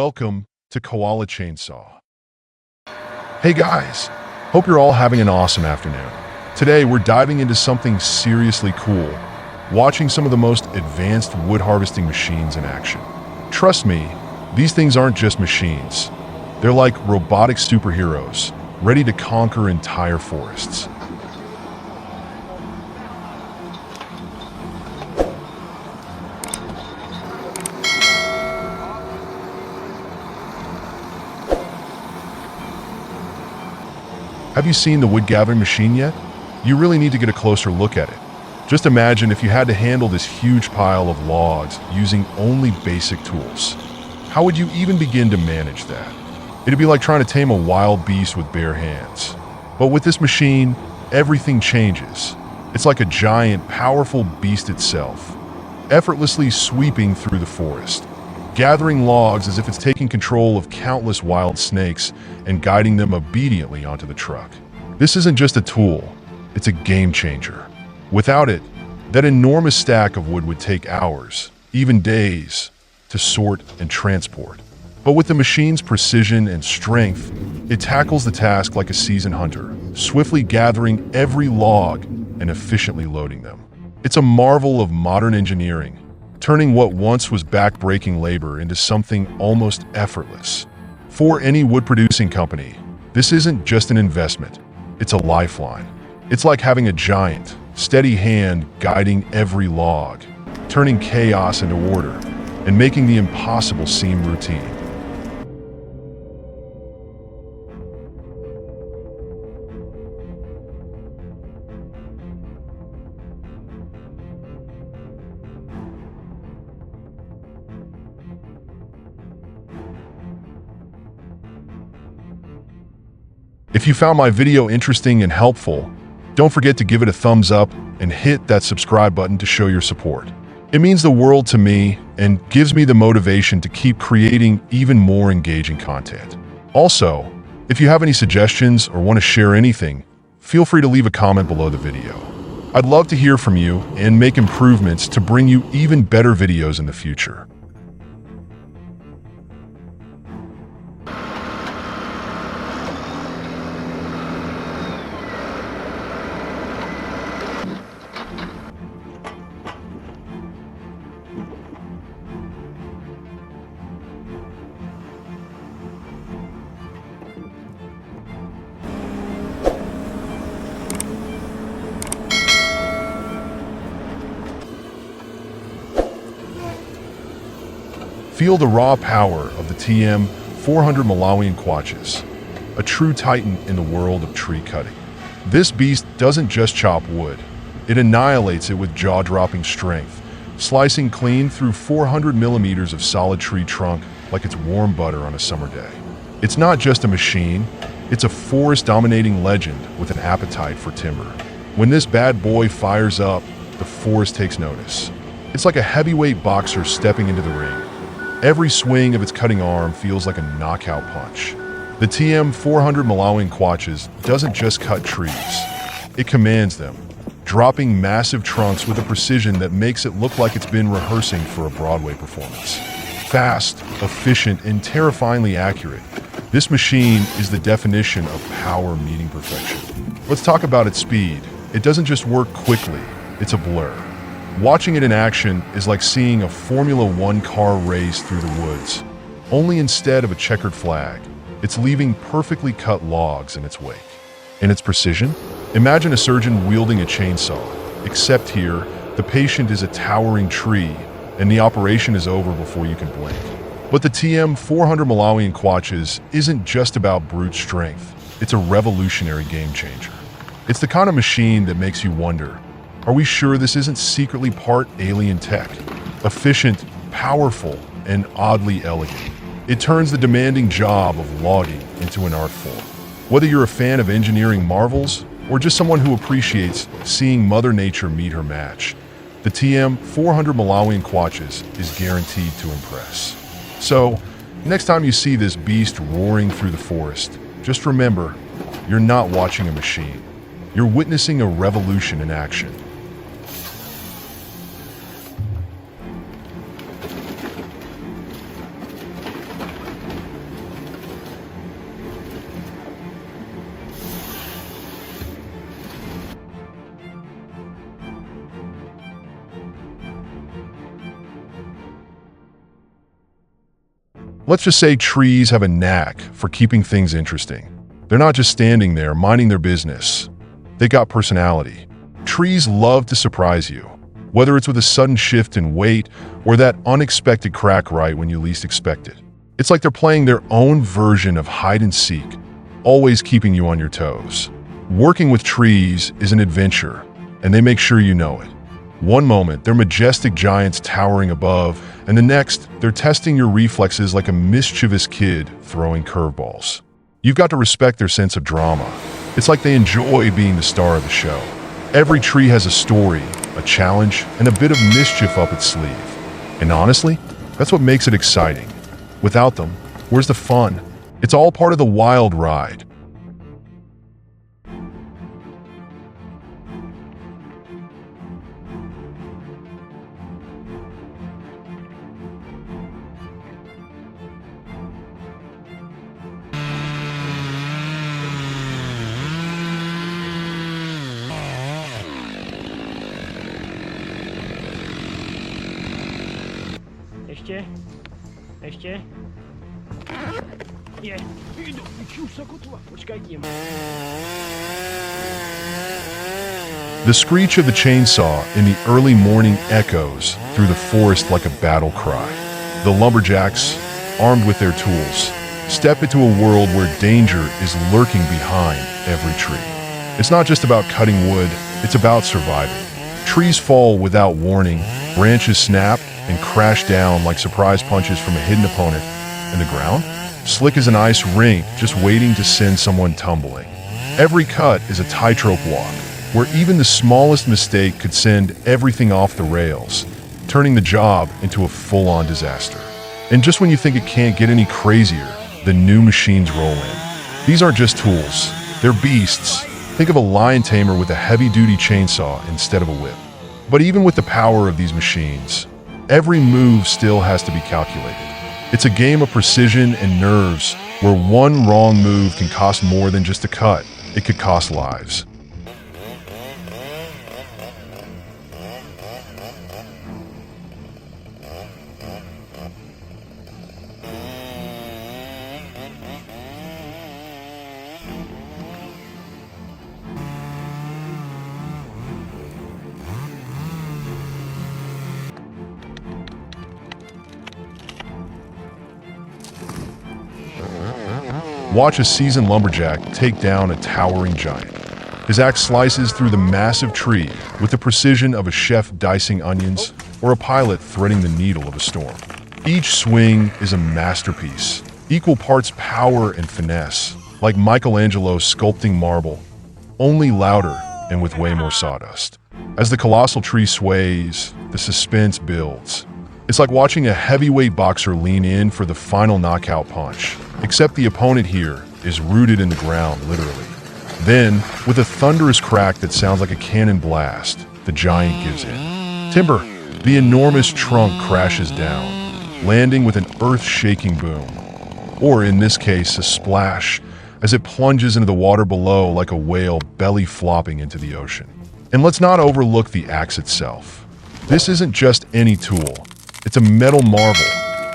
welcome to Koala Chainsaw. Hey guys, hope you're all having an awesome afternoon. Today we're diving into something seriously cool, watching some of the most advanced wood harvesting machines in action. Trust me, these things aren't just machines. They're like robotic superheroes, ready to conquer entire forests. Have you seen the wood gathering machine yet? You really need to get a closer look at it. Just imagine if you had to handle this huge pile of logs using only basic tools. How would you even begin to manage that? It'd be like trying to tame a wild beast with bare hands. But with this machine, everything changes. It's like a giant, powerful beast itself, effortlessly sweeping through the forest, gathering logs as if it's taking control of countless wild snakes and guiding them obediently onto the truck. This isn't just a tool, it's a game changer. Without it, that enormous stack of wood would take hours, even days, to sort and transport. But with the machine's precision and strength, it tackles the task like a seasoned hunter, swiftly gathering every log and efficiently loading them. It's a marvel of modern engineering, turning what once was back-breaking labor into something almost effortless. For any wood-producing company, this isn't just an investment, it's a lifeline. It's like having a giant, steady hand guiding every log, turning chaos into order, and making the impossible seem routine. If you found my video interesting and helpful, don't forget to give it a thumbs up and hit that subscribe button to show your support. It means the world to me and gives me the motivation to keep creating even more engaging content. Also, if you have any suggestions or want to share anything, feel free to leave a comment below the video. I'd love to hear from you and make improvements to bring you even better videos in the future. Feel the raw power of the TM 400 Malawian Quaches, a true titan in the world of tree cutting. This beast doesn't just chop wood, it annihilates it with jaw-dropping strength, slicing clean through 400 millimeters of solid tree trunk like it's warm butter on a summer day. It's not just a machine, it's a forest-dominating legend with an appetite for timber. When this bad boy fires up, the forest takes notice. It's like a heavyweight boxer stepping into the ring. Every swing of its cutting arm feels like a knockout punch. The TM 400 Malawian Quaches doesn't just cut trees, it commands them, dropping massive trunks with a precision that makes it look like it's been rehearsing for a Broadway performance. Fast, efficient, and terrifyingly accurate, this machine is the definition of power meeting perfection. Let's talk about its speed. It doesn't just work quickly, it's a blur. Watching it in action is like seeing a Formula One car race through the woods, only instead of a checkered flag, it's leaving perfectly cut logs in its wake. And its precision? Imagine a surgeon wielding a chainsaw, except here, the patient is a towering tree, and the operation is over before you can blink. But the TM 400 Malawian Quaches isn't just about brute strength, it's a revolutionary game changer. It's the kind of machine that makes you wonder, are we sure this isn't secretly part alien tech? Efficient, powerful, and oddly elegant. It turns the demanding job of logging into an art form. Whether you're a fan of engineering marvels or just someone who appreciates seeing Mother Nature meet her match, the TM 400 Malawian Quaches is guaranteed to impress. So, next time you see this beast roaring through the forest, just remember, you're not watching a machine. You're witnessing a revolution in action. Let's just say trees have a knack for keeping things interesting. They're not just standing there minding their business. They got personality. Trees love to surprise you, whether it's with a sudden shift in weight or that unexpected crack right when you least expect it. It's like they're playing their own version of hide and seek, always keeping you on your toes. Working with trees is an adventure, and they make sure you know it. One moment, they're majestic giants towering above, and the next, they're testing your reflexes like a mischievous kid throwing curveballs. You've got to respect their sense of drama. It's like they enjoy being the star of the show. Every tree has a story, a challenge, and a bit of mischief up its sleeve. And honestly, that's what makes it exciting. Without them, where's the fun? It's all part of the wild ride. Ještě? Je, už se kotva, počkaj tím. The screech of the chainsaw in the early morning echoes through the forest like a battle cry. The lumberjacks, armed with their tools, step into a world where danger is lurking behind every tree. It's not just about cutting wood, it's about surviving. Trees fall without warning, branches snap, and crash down like surprise punches from a hidden opponent. And the ground? Slick as an ice rink, just waiting to send someone tumbling. Every cut is a tightrope walk, where even the smallest mistake could send everything off the rails, turning the job into a full-on disaster. And just when you think it can't get any crazier, the new machines roll in. These aren't just tools, they're beasts. Think of a lion tamer with a heavy-duty chainsaw instead of a whip. But even with the power of these machines, every move still has to be calculated. It's a game of precision and nerves where one wrong move can cost more than just a cut. It could cost lives. Watch a seasoned lumberjack take down a towering giant. His axe slices through the massive tree with the precision of a chef dicing onions or a pilot threading the needle of a storm. Each swing is a masterpiece, equal parts power and finesse, like Michelangelo sculpting marble, only louder and with way more sawdust. As the colossal tree sways, the suspense builds. It's like watching a heavyweight boxer lean in for the final knockout punch, except the opponent here is rooted in the ground, literally. Then, with a thunderous crack that sounds like a cannon blast, the giant gives in. Timber, the enormous trunk crashes down, landing with an earth-shaking boom. Or in this case, a splash, as it plunges into the water below like a whale belly flopping into the ocean. And let's not overlook the axe itself. This isn't just any tool. It's a metal marvel,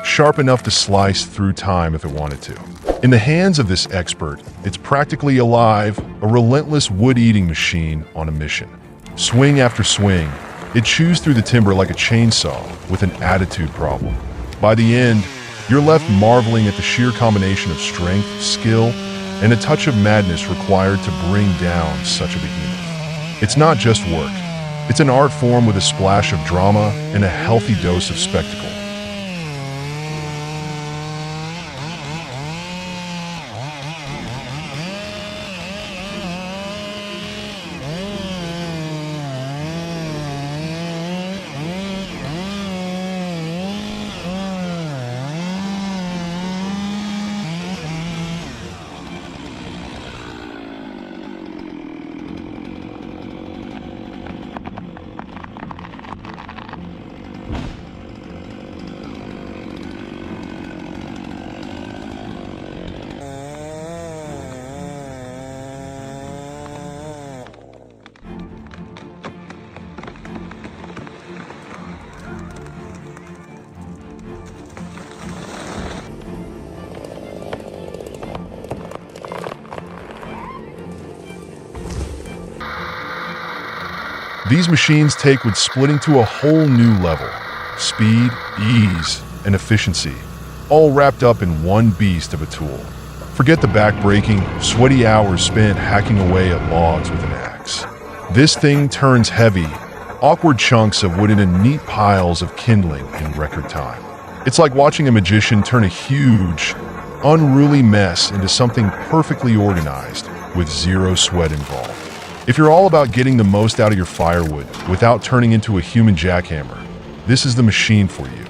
sharp enough to slice through time if it wanted to. In the hands of this expert, it's practically alive, a relentless wood-eating machine on a mission. Swing after swing, it chews through the timber like a chainsaw with an attitude problem. By the end, you're left marveling at the sheer combination of strength, skill, and a touch of madness required to bring down such a behemoth. It's not just work. It's an art form with a splash of drama and a healthy dose of spectacle. These machines take wood splitting to a whole new level. Speed, ease, and efficiency, all wrapped up in one beast of a tool. Forget the back-breaking, sweaty hours spent hacking away at logs with an axe. This thing turns heavy, awkward chunks of wood into neat piles of kindling in record time. It's like watching a magician turn a huge, unruly mess into something perfectly organized with zero sweat involved. If you're all about getting the most out of your firewood without turning into a human jackhammer, this is the machine for you.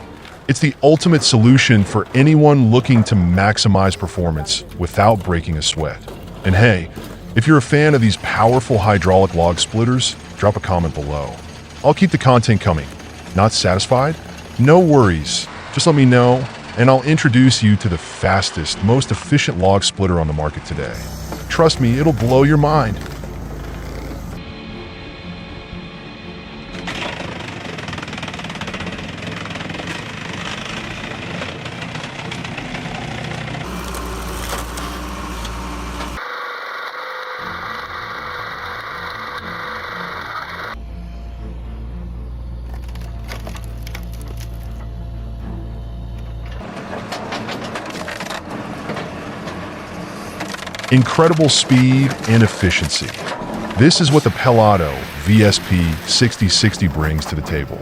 It's the ultimate solution for anyone looking to maximize performance without breaking a sweat. And hey, if you're a fan of these powerful hydraulic log splitters, drop a comment below. I'll keep the content coming. Not satisfied? No worries. Just let me know, and I'll introduce you to the fastest, most efficient log splitter on the market today. Trust me, it'll blow your mind. Incredible speed and efficiency. This is what the Koala VSP 6060 brings to the table.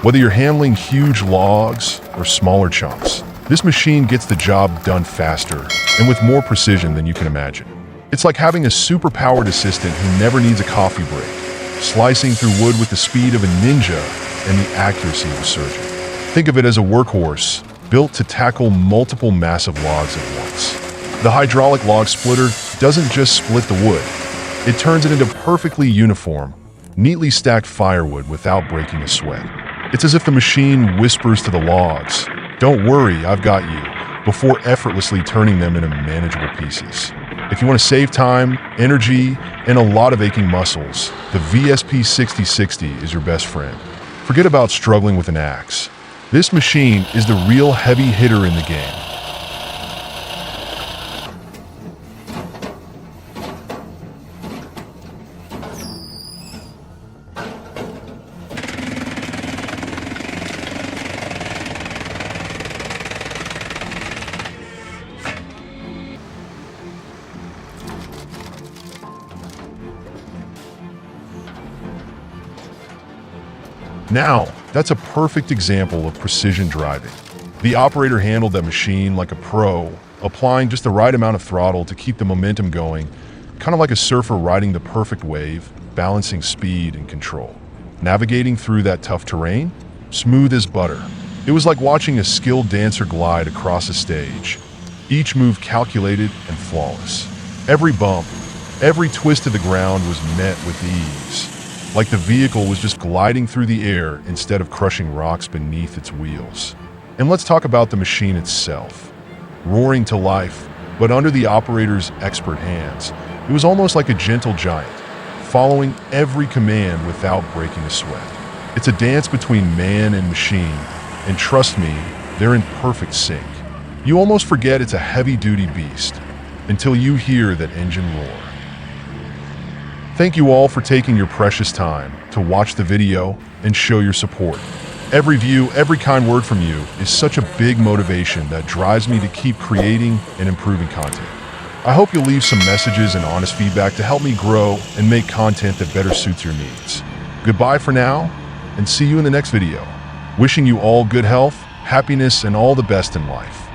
Whether you're handling huge logs or smaller chunks, this machine gets the job done faster and with more precision than you can imagine. It's like having a super-powered assistant who never needs a coffee break, slicing through wood with the speed of a ninja and the accuracy of a surgeon. Think of it as a workhorse built to tackle multiple massive logs at once. The hydraulic log splitter doesn't just split the wood, it turns it into perfectly uniform, neatly stacked firewood without breaking a sweat. It's as if the machine whispers to the logs, "Don't worry, I've got you," before effortlessly turning them into manageable pieces. If you want to save time, energy, and a lot of aching muscles, the VSP 6060 is your best friend. Forget about struggling with an axe. This machine is the real heavy hitter in the game. Now, that's a perfect example of precision driving. The operator handled that machine like a pro, applying just the right amount of throttle to keep the momentum going, kind of like a surfer riding the perfect wave, balancing speed and control. Navigating through that tough terrain, smooth as butter. It was like watching a skilled dancer glide across a stage, each move calculated and flawless. Every bump, every twist of the ground was met with ease, like the vehicle was just gliding through the air instead of crushing rocks beneath its wheels. And let's talk about the machine itself. Roaring to life, but under the operator's expert hands, it was almost like a gentle giant, following every command without breaking a sweat. It's a dance between man and machine, and trust me, they're in perfect sync. You almost forget it's a heavy-duty beast until you hear that engine roar. Thank you all for taking your precious time to watch the video and show your support. Every view, every kind word from you is such a big motivation that drives me to keep creating and improving content. I hope you'll leave some messages and honest feedback to help me grow and make content that better suits your needs. Goodbye for now, and see you in the next video. Wishing you all good health, happiness, and all the best in life.